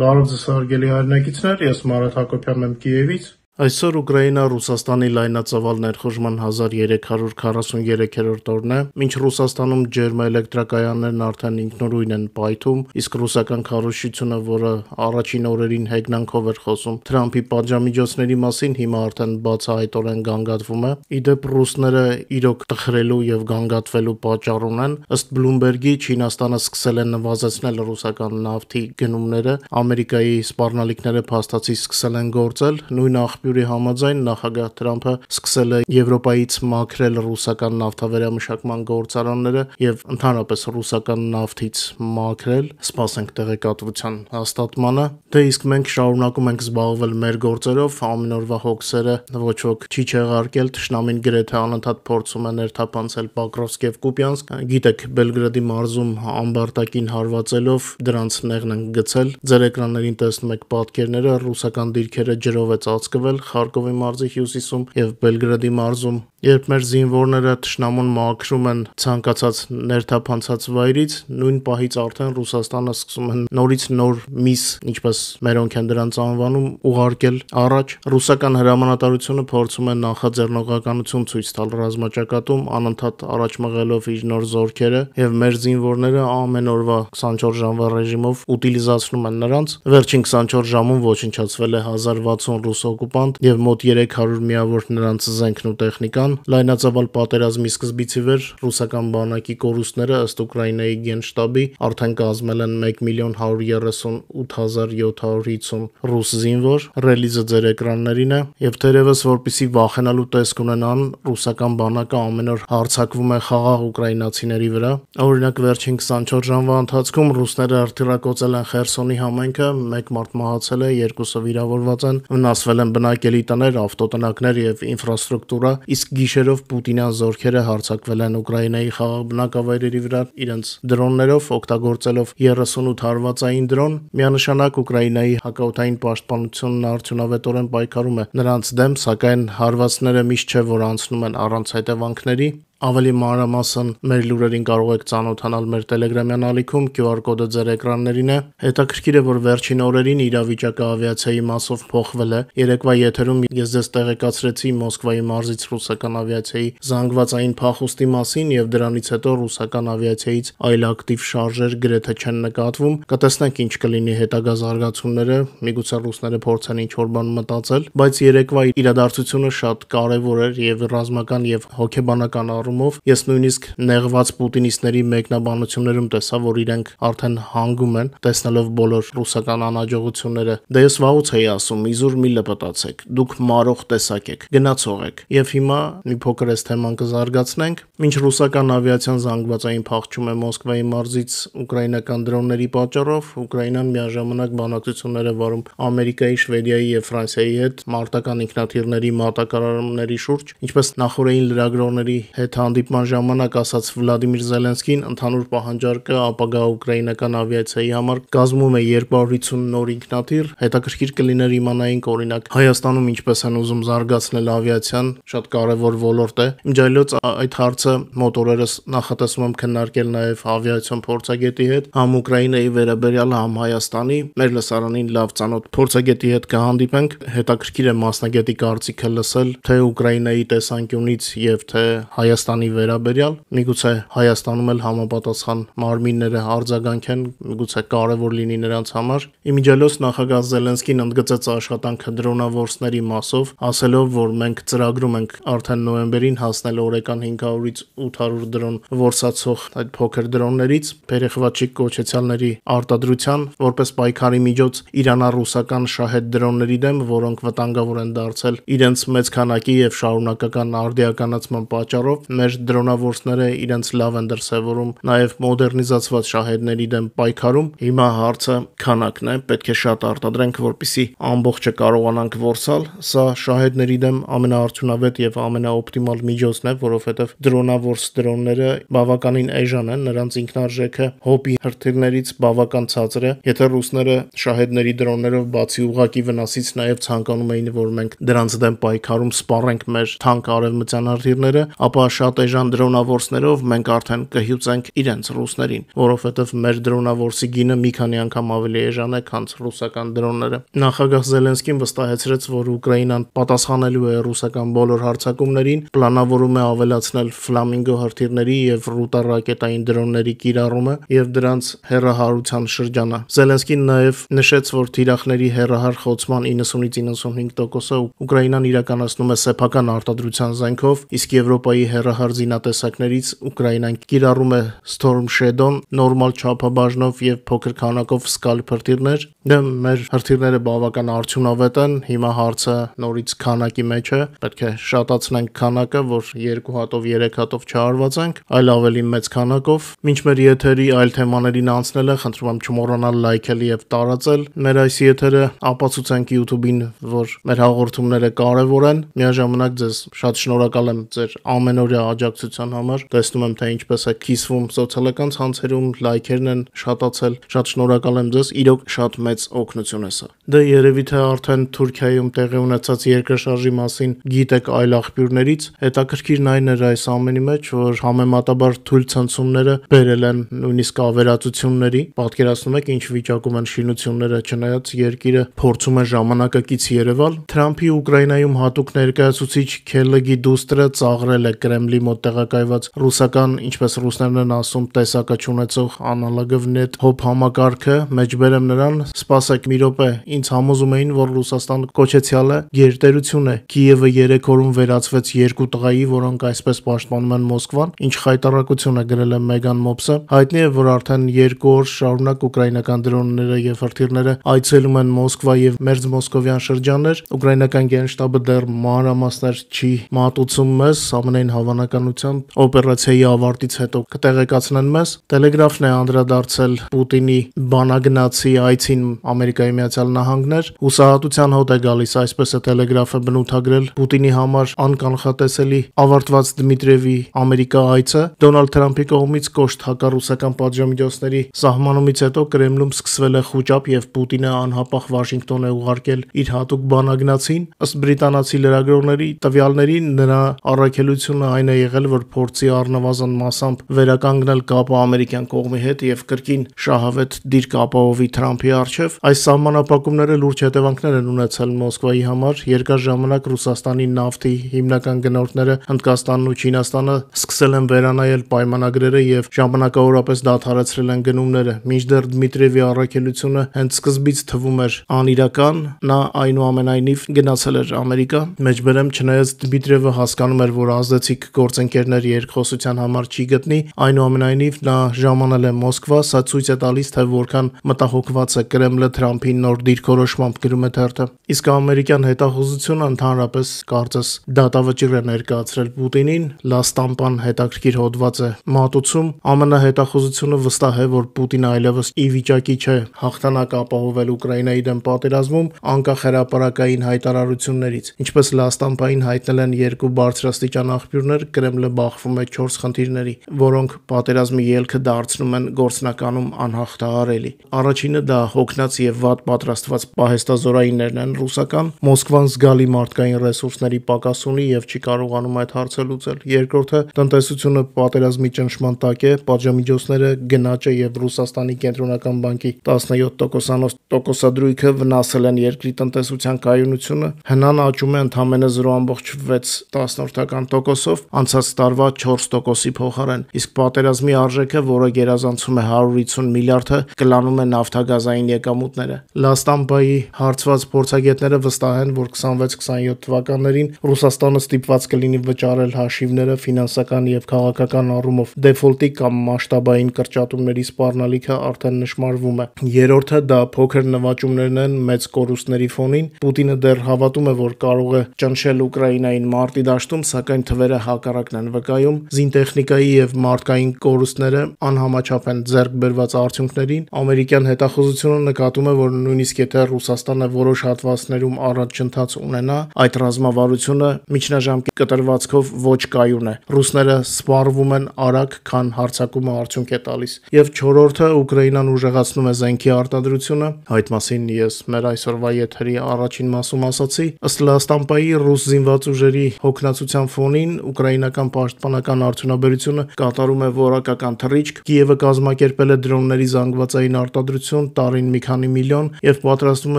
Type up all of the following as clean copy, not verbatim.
Բարև ձեզ հարգելի հայրենակիցներ, ես Մարատ Հակոբյանն եմ Կիևից։ Այսօր Ուկրաինա-Ռուսաստանի լայնածավալ ներխուժման 1343-րդ օրն է, մինչ Ռուսաստանում ջերմաէլեկտրակայաններն արդեն ինքնուրույն են պայթում, իսկ ռուսական քարոզչությունը, որը առաջին օրերին հեգնանքով էր խոսում Թրամփի պատժամիջոցների մասին, հիմա արդեն բացահայտորեն գանգատվում է։ Ի դեպ, ռուսները իրոք տխրելու եւ գանգատվելու պատճառ ունեն։ Ըստ Բլումբերգի, Չինաստանը սկսել է նվազեցնել ռուսական նավթի գնումները, Ամերիկայի սպառնալիքները փաստացի սկսել են գործել, նույն աղբյուրի համաձայն նախագահ Թրամփը սկսել է Եվրոպայից մաքրել ռուսական նավթավերամշակման գործարանները եւ ընդհանրապես ռուսական նավթից մաքրել, սպասենք տեղեկատվության հաստատմանը։ Դե իսկ մենք շարունակում ենք զբաղվել մեր գործերով, ամեն օրվա հոգսերը ոչ ոք չի չեղարկել, թշնամին գրեթե անընդհատ փորձում է ներթափանցել Պոկրովսկ եւ Կուպյանսկ, գիտեք, Բելգրադի մարզում ամբարտակին հարվածելով դրանց նեղն են գցել։ Ձեր էկրաններին տեսնում եք պատկերները, ռուսական դիրքերը ջրով է ծածկվել Խարկովի մարզի հյուսիսում եւ Բելգրադի մարզում։ Երբ մեր զինվորները թշնամուն մաքրում են ցանկացած ներթափանցած վայրից, նույն պահից արդեն Ռուսաստանը սկսում է նորից նոր միս, ինչպես մերոնք են դրանց անվանում, ուղարկել առաջ։ Ռուսական հրամանատարությունը փորձում է նախաձեռնողականություն ցույց տալ ռազմաճակատում, անընդհատ առաջ մղելով իր նոր զորքերը, եւ մեր զինվորները ամեն օրվա 24 ժամվա ռեժիմով ուտիլիզացնում են նրանց։ Վերջին 24 ժամում ոչնչացվել է 1060 ռուս օկուպանտ եւ մոտ 300 միավոր նրանց զենքն ու տեխնիկան։ Լայնածավալ պատերազմի սկզբից ի վեր ռուսական բանակի կորուստները ըստ Ուկրաինայի գենշտաբի արդեն կազմել են 1,138,750 ռուս զինվոր։ Ռելիզը ձեր էկրաններին է եւ թերևս որպեսի վախենալու տեսք ունենան, ռուսական բանակը ամեն օր հարձակվում է խաղաղ ուկրաինացիների վրա։ Օրինակ վերջին 24 ժամվա ընթացքում ռուսները արտիրակոծել են Խերսոնի համայնքը, 1 մարդ մահացել է, 2-ը վիրավորված են, վնասվել են բնակելի տներ, ավտոտնակներ եւ ինֆրաստրուկտուրա, իսկ գիշերով Պուտինյան զորքերը հարձակվել են Ուկրաինայի խաղաղ բնակավայրերի վրա իրենց դրոններով, օգտագործելով 38 հարվածային դրոն։ Միանշանակ Ուկրաինայի հակաօդային պաշտպանությունն արդյունավետորեն պայքարում է նրանց դեմ, սակայն հարվածները միշտ չէ, որ անցնում են առանց հետևանքների։ Ավելի մանրամասն մեր լուրերին կարող եք ծանոթանալ մեր Telegram-յան ալիքում, QR կոդը ձեր էկրաններին է։ Հետաքրքիր է, որ վերջին օրերին իրավիճակը ավիացիայի մասով փոխվել է։ Երեկվա եթերում ես ձեզ տեղեկացրեցի Մոսկվայի մարզից ռուսական ավիացիայի զանգվածային փախուստի մասին եւ դրանից հետո ռուսական ավիացիայից այլ ակտիվ շարժեր գրեթե չեն նկատվում։ Կտեսնենք ինչ կլինի հետագա զարգացումները, միգուցե ռուսները փորձեն ինչ-որ բան մտածել, բայց երեկվա իրադարձությունը շատ կարեւոր էր եւ ռազմական եւ հոգեբանական առումով։ Ես նույնիսկ նեղված պուտինիստների մեկնաբանություններում տեսա, որ իրենք արդեն հանգում են, տեսնելով բոլոր ռուսական անհաջողությունները։ Դե ես վաղուց էի ասում, իզուր մի լպտացեք, դուք մարող տեսակ եք, գնացող եք։ Եվ հիմա մի փոքր այս թեման կզարգացնենք։ Մինչ ռուսական ավիացիան զանգվածային փախչում է Մոսկվայի մարզից ուկրաինական դրոնների պատճառով, Ուկրաինան միաժամանակ բանակցություններ է վարում Ամերիկայի, Շվեդիայի եւ Ֆրանսիայի հետ մարտական ինքնաթիռների մատակարարումների շուրջ, ինչպես նախորդային լրագրողների հետ հանդիպման ժամանակ ասաց Վլադիմիր Զելենսկին, ընդհանուր պահանջարկը ապագա ուկրաինական ավիացիայի համար կազմում է 250 նոր ինքնաթիռ։ Հետաքրքիր կլիներ իմանայինք, օրինակ, Հայաստանում ինչպես են ուզում զարգացնել ավիացիան, շատ կարևոր ոլորտ է։ Իմջայլոց այդ հարցը մոտ օրերս նախատեսում եմ քննարկել նաև ավիացիոն փորձագետի հետ, համ Ուկրաինայի վերաբերյալ, համ Հայաստանի։ Մեր լսարանին լավ ծանոթ փորձագետի հետ կհանդիպենք։ Հետաքրքիր է մասնագետի կարծիքը լսել, թե Ուկրաինայի տեսանկյունից եւ թե Հայաստանի վերաբերյալ։ Միգուցե Հայաստանում էլ համապատասխան մարմինները արձագանքեն, միգուցե կարևոր լինի նրանց համար։ Իմիջիալոց նախագահ Զելենսկին ընդգծեց աշխատանքը դրոնավորսների մասով, ասելով, որ մենք ծրագրում ենք արդեն նոյեմբերին հասնել օրական 500-ից 800 դրոն որսացող այդ փոքր դրոններից, Փերեխվաչիկ կոչեցյալների արտադրության, որպես պայքարի միջոց իրանա-ռուսական շահեդ դրոնների դեմ, որոնք վտանգավոր են դարձել իրենց մեծ քանակի եւ շարունակական արդիականացման պատճառով։ Մեր դրոնավորսները իրենց լավ են դրսևորում նաեւ մոդեռնիզացված շահեդների դեմ պայքարում։ Հիմա հարցը քանակն է, պետք է շատ արտադրենք, որպեսզի ամբողջը կարողանանք որսալ։ Սա շահեդների դեմ ամենաարդյունավետ եւ ամենաօպտիմալ միջոցն է, որովհետեւ դրոնավորս դրոնները բավականին էժան են, նրանց ինքնարժեքը հոպի հրթիռներից բավական ցածր է։ Եթե ռուսները շահեդների դրոններով բացի ուղակի վնասից նաեւ ցանկանում էին, որ մենք դրանց դեմ պայքարում սպառենք մեր թանկ արևմտյան հրթիռները, ապա շատ էժան դրոնավորսներով մենք արդեն կհյուծենք իրենց ռուսներին, որովհետև մեր դրոնավորսի գինը մի քանի անգամ ավելի էժան է, քան ռուսական դրոնները։ Նախագահ Զելենսկին վստահեցրեց, որ Ուկրաինան պատասխանելու է ռուսական բոլոր հարձակումներին, պլանավորում է ավելացնել Ֆլամինգո հրթիռների եւ Ռուտա ռակետային դրոնների կիրառումը եւ դրանց հեռահարության շրջանը։ Զելենսկին նաեւ նշեց, որ թիրախների հեռահար խոցման 90-ից 95%-ը Ուկրաինան իրականացնում է սեփական արտադրության զենքով, իսկ Եվրոպայի հեռահար զինատեսակներից Ուկրաինան կիրառում է Storm Shadow, նորմալ չափաբաժնով եւ փոքր քանակով Scalp հրթիռներ։ Դե մեր հրթիռները բավական արդյունավետ են, հիմա հարցը նորից քանակի մեջ է, պետք է շատացնենք քանակը, որ 2 հատով 3 հատով չարվածենք, այլ ավելի մեծ քանակով։ Մինչ մեր եթերի այլ թեմաներին անցնելը, խնդրում եմ չմոռանալ լայքել եւ տարածել մեր այս եթերը, ապացուցենք YouTube-ին, որ մեր հաղորդումները կարևոր են։ Միաժամանակ ձեզ շատ շնորհակալ եմ ձեր ամենօրյա աջակցության համար։ Տեսնում եմ, թե ինչպես է քիսվում սոցիալական ցանցերում, լայքերն են շատացել։ Շատ շնորհակալ եմ ձեզ, իրոք շատ մեծ օգնություն է սա։ Դե երևի թե արդեն Թուրքիայում տեղի ունեցած երկրաշարժի մասին գիտեք այլ աղբյուրներից։ Հետաքրքիրն այն էր այս ամենի մեջ, որ համեմատաբար թույլ ցնցումները բերել են նույնիսկ ավերածությունների։ Պատկերացնում եք ինչ վիճակում են շինությունները, չնայած երկիրը փորձում է ժամանակակից երևալ։ Թրամփի Ուկրաինայում հատուկ ներկայացուցիչ Քելլեգի դուստրը ծաղրել է Կրեմլի մոտ տեղակայված ռուսական, ինչպես ռուսներն են ասում, տեսակը չունեցող անալոգովնետ հոբ համակարգը, մեջբերեմ նրան, սպասեք մի րոպե, ինձ համոզում էին, որ Ռուսաստանը կոչեցյալը գերտերություն է։ Կիևը 3 օրում վերածվեց 2 տղայի, որոնք այսպես պաշտպանում են Մոսկվան, ինչ խայտարակություն է գրել է Մեգան Մոփսը։ Հայտնի է, որ արդեն 2 օր շարունակ ուկրաինական դրոնները եւ հրթիռները այցելում են Մոսկվա եւ մերձ մոսկովյան շրջաններ։ Ուկրաինական գենշտաբը դեռ մանրամասներ չի մատուցում մեզ, ամենայն հավանականությամբ օպերացիայի ավարտից հետո կտեղեկացնեն մեզ։ Տելեգրաֆն է անդրադարձել Պուտինի բանագնացի այցին Ամերիկայի Միացյալ Նահանգներ։ Հուսահատության հոտ է գալիս, այսպես է Տելեգրաֆը բնութագրել Պուտինի համար անկանխատեսելի ավարտված Դմիտրիևի Ամերիկա այցը։ Դոնալդ Թրամփի կողմից կոշտ հակառուսական պատժամիջոցների սահմանումից հետո Կրեմլում սկսվել է խուճապ եւ Պուտինը անհապաղ Վաշինգտոն է ուղարկել իր հատուկ բանագնացին։ Ըստ բրիտանացի լրագրողների տվյալների, նրա առաքելությունը այն է եղել, որ փորձի առնվազն մասամբ վերականգնել կապը ամերիկյան կողմի հետ եւ կրկին շահավետ դիրք ապահովի Թրամփի առջեւ։ Այս սահմանափակումները լուրջ հետևանքներ են ունեցել Մոսկվայի համար։ Երկար ժամանակ Ռուսաստանի նավթի հիմնական գնորդները Հնդկաստանն ու Չինաստանը սկսել են վերանայել պայմանագրերը եւ ժամանակավորապես դադարեցրել են գնումները։ Մինչդեռ Դմիտրիևի առաքելությունը հենց սկզբից թվում էր անիրական, նա այնուամենայնիվ գնացել էր Ամերիկա։ Մեջբերեմ, չնայած Դմիտրիևը հասկանում էր, որ ազդեցիկ գործընկերներ երկխոսության համար չի գտնի, այնուամենայնիվ նա ժամանել է Մոսկվա, սա ցույց է տալիս, թե որքան մտահոգված է Կրեմլը Թրամփի նոր դիրքորոշմամբ, գրում է թերթը։ Իսկ ամերիկյան հետախուզությունը ընդհանրապես կարծես դատավճիռ է ներկայացրել Պուտինին։ La Stampa-ն հետաքրքիր հոդված է մատուցում։ ԱՄՆ հետախուզությունը վստահ է, որ Պուտինը այլևս ի վիճակի չէ հաղթանակ ապահովել Ուկրաինայի դեմ պատերազմում, անկախ հրապարակային հայտարարություններից։ Ինչպես La Stampa-ին հայտնել են 2 բարձրաստիճան աղբյուրներ, Կրեմլը բախվում է 4 խնդիրների, որոնք պատերազմի ելքը դարձնում են գործնականում անհաղթահարելի։ Առաջինը դա հոգնած եւ վատ պատրաստված պահեստազորայիններն են ռուսական։ Մոսկվան զգալի մարդկային ռեսուրսների պակաս ունի եւ չի կարողանում այդ հարցը լուծել։ Երկրորդը տնտեսությունը պատերազմի ճնշման տակ է, պատժամիջոցները, գնաճը եւ Ռուսաստանի կենտրոնական բանկի 17%-անոց տոկոսադրույքը վնասել են երկրի տնտեսության կայունությունը։ Հնան աճում է ընդամենը 0.6%-ով, անցած տարվա 4%-ի փոխարեն, իսկ պատերազմի արժեքը, որը գերազանցում է 150 միլիարդը, կլանում է նավթագազային եկամուտները։ La Stampa-ի հարցված փորձագետները վստահ են, որ 26-27 թվականներին Ռուսաստանը ստիպված կլինի վճարել հաշիվները ֆինանսական եւ քաղաքական առումով։ Դեֆոլտի կամ մասշտաբային կրճատումների սպառնալիքը արդեն նշмарվում է։ Երրորդը դա փոքր նվաճումներն են մեծ կորուստների ֆոնին։ Պուտինը դեռ հավատում է, որ կարող է ճնշել Ուկրաինային մարտի դաշտում, սակայն թվերը հակառակն են վկայում։ Զինտեխնիկայի եւ մարդկային կորուստները անհամաչափ են ձեռք բերված արդյունքներին։ Ամերիկյան հետախուզությունը նկատում է, որ նույնիսկ եթե Ռուսաստանը որոշ հատվածներում առաջընթաց ունենա, այդ ռազմավարությունը միջնաժամկի կտրվածքով ոչ կայուն է։ Ռուսները սպառվում են արագ, քան հարձակումը արդյունք է տալիս։ Եվ չորրորդը Ուկրաինան ուժեղացնում է զենքի արտադրությունը։ Այդ մասին ես մեր այսօրվա եթերի առաջին մասում ասացի։ Ըստ La Stampa-ի ռուս զինված ուժերի հոգնածության ֆոնին Ուկրաինան ուկրաինական պաշտպանական արդյունաբերությունը կատարում է որակական թռիչք, Կիևը կազմակերպել է դրոնների զանգվածային արտադրություն տարին մի քանի միլիոն եւ պատրաստվում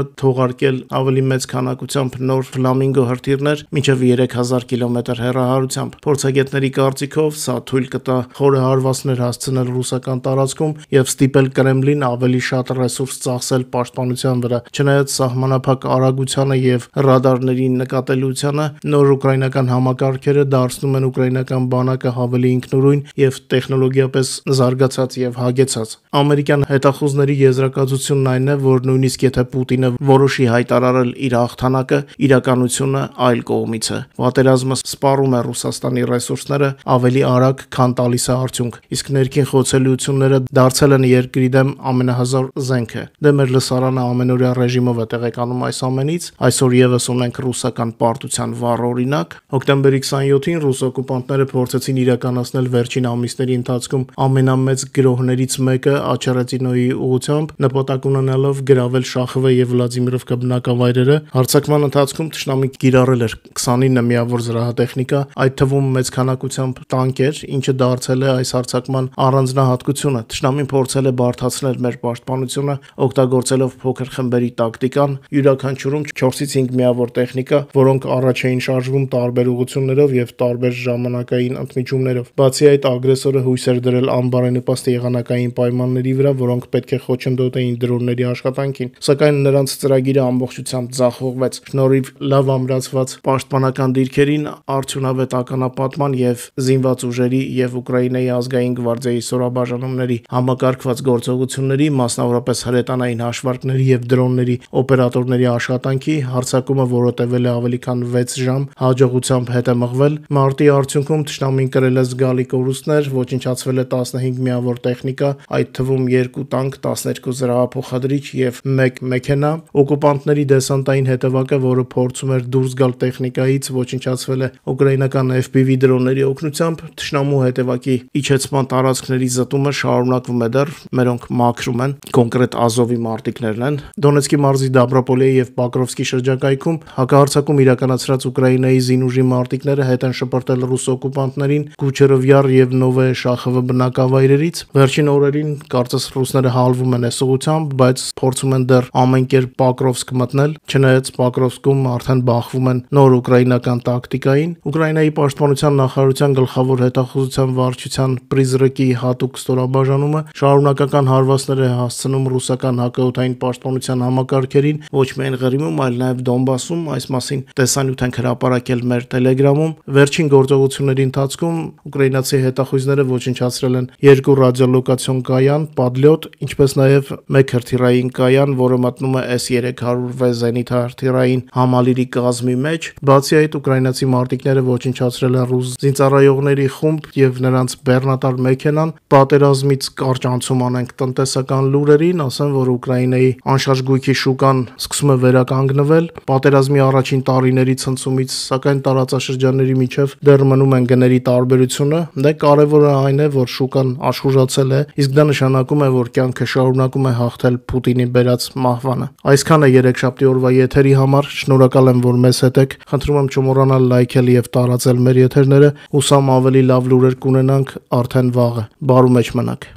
է թողարկել ավելի մեծ քանակությամբ նոր Ֆլամինգո հրթիռներ մինչեւ 3000 կիլոմետր հեռահարությամբ։ Փորձագետների կարծիքով սա թույլ կտա խորը հարվածներ հասցնել ռուսական տարածքում եւ ստիպել Կրեմլին ավելի շատ ռեսուրս ծախսել պաշտպանության վրա։ Չնայած սահմանափակ արագությանը եւ ռադարների նկատելիությանը, նոր ուկրաինական համակարգերը դարձնում են ուկրաինական բանակը ավելի ինքնուրույն եւ տեխնոլոգիապես զարգացած եւ հագեցած։ Ամերիկյան հետախուզների եզրակացությունն այն է, որ նույնիսկ եթե Պուտինը որոշի հայտարարել իր հաղթանակը, իրականությունը այլ կողմից է։ Պատերազմը սպառում է Ռուսաստանի ռեսուրսները ավելի արագ, քան տալիս է արդյունք, իսկ ներքին խոցելիությունները դարձել են երկրի դեմ ամենահզոր զենքը։ Դե մեր լսարանը ամենօրյա ռեժիմով է տեղեկանում այս ամենից։ Այսօր եւս ունենք ռուսական պարտության վառ օրինակ։ Հոկտեմբերի 27-ին ռուս օկուպանտները փորձեցին իրականացնել վերջին ամիսների ընթացքում ամենամեծ գրոհներից մեկը Աչերետինոյի ուղությամբ, նպատակ ունենալով գրավել Շախովը եւ Վլադիմիրովկա բնակավայրերը։ Հարձակման ընթացքում թշնամին կիրառել էր 29 միավոր զրահատեխնիկա, այդ թվում մեծ քանակությամբ տանկեր, ինչը դարձել է այս հարձակման առանձնահատկությունը։ Թշնամին փորձել է բարդացնել մեր պաշտպանությունը, օգտագործելով փոքր խմբերի տակտիկան, յուրաքանչյուրում 4-ից 5 միավոր տեխնիկա, որոնք առաջ էին շարժվում տարբեր ուղղություններով եւ տարբեր ժամանակային ընդմիջումներով։ Բացի այդ, ագրեսորը հույս էր դրել անբարենպաստ եղանակային պայմանների վրա, որոնք պետք է խոչընդոտեին դրոնների աշխատանքին, սակայն նրանց ծրագիրը ամբողջությամբ ձախողվեց։ Շնորհիվ լավ ամրացված պաշտպանական դիրքերին, արդյունավետ ականապատման եւ զինված ուժերի եւ Ուկրաինայի ազգային գվարդիայի սորաբաժանումների համակարգված գործողությունների, մասնավորապես հրետանային հաշվարկների եւ դրոնների օպերատորների աշխատանքի, հարձակումը որոտեվել է ավելի քան 6 ժամ, հաջողությամբ հետ է մղվել։ Մարտի արդյունքում թշնամին կրել է զգալի կորուստներ, ոչնչացվել է 15 միավոր տեխնիկա, այդ թվում 2 տանկ, 12 զրահափոխադրիչ եւ 1 մեքենա։ Օկուպանտների դեսանտային հետևակը, որը փորձում էր դուրս գալ տեխնիկայից, ոչնչացվել է ուկրաինական FPV դրոնների օգնությամբ։ Թշնամու հետևակի իջեցման տարածքների զտումը շարունակվում է դեռ, մերոնք մաքրում են, կոնկրետ Ազովի մարտիկներն են։ Դոնեցկի մարզի Դաբրոպոլիի եւ Պոկրովսկի շրջակայքում հակահարձակում իրականացրած Ուկրաինայի զինուժի մարտիկները հետ են շպրտել ռուս օկուպանտներին Կուչերով Յար եւ Նովոյե Շախովը բնակավայրերից։ Վերջին օրերին կարծես ռուսները հալվում են այս ուղությամբ, բայց փորձում են դեռ ամեն կերպ Պոկրովսկ մտնել, չնայած Պոկրովսկում արդեն բախվում են նոր ուկրաինական տակտիկային։ Ուկրաինայի պաշտպանության նախարարության գլխավոր հետախուզության վարչության Պրիզրեկի հատուկ ստորաբաժանումը շարունակական հարվածներ է հասցնում ռուսական հակաօդային պաշտպանության համակարգերին, ոչ միայն Ղրիմում, այլ նաև Դոնբասում։ Այս մասին տեսանյութ ենք հրապարակել մեր Telegram-ում։ Վերջին գործողությունների ընթացքում ուկրաինացի հետախույզները ոչնչացրել են 2 ռադիոլոկացիոն կայան, Падլյոտ, ինչպես նաև 1 հրթիռային կայան, որը մտնում է S-300V զենիթահրթիռային համալիրի կազմի մեջ։ Բացի այդ, ուկրաինացի մարտիկները ոչնչացրել են ռուս զինծառայողների խումբ եւ նրանց բեռնատար մեքենան։ Պատերազմից կարճ անցում անենք տնտեսական լուրերին, ասեմ, որ Ուկրաինայի անշարժ գույքի շուկան սկսում է վերականգնվել պատերազմի առաջին տարիների ցնցումից, սակայն տարածաշրջանների միջև դեռ մնում են գների տարբերությունը։ Դե կարևորը այն է, որ շուկան աշխուժացել է, իսկ դա նշանակում է, որ կյանքը շարունակում է հաղթել Պուտինի բերած մահվանը։ Այսքանը երեքշաբթի օրվա եթերի համար։ Շնորհակալ եմ, որ մեզ հետ եք։ Խնդրում եմ չմոռանալ լայքել եւ տարածել մեր եթերները։ Հուսամ ավելի լավ լուրեր կունենանք արդեն վաղը։ Բարու մեջ մնաք։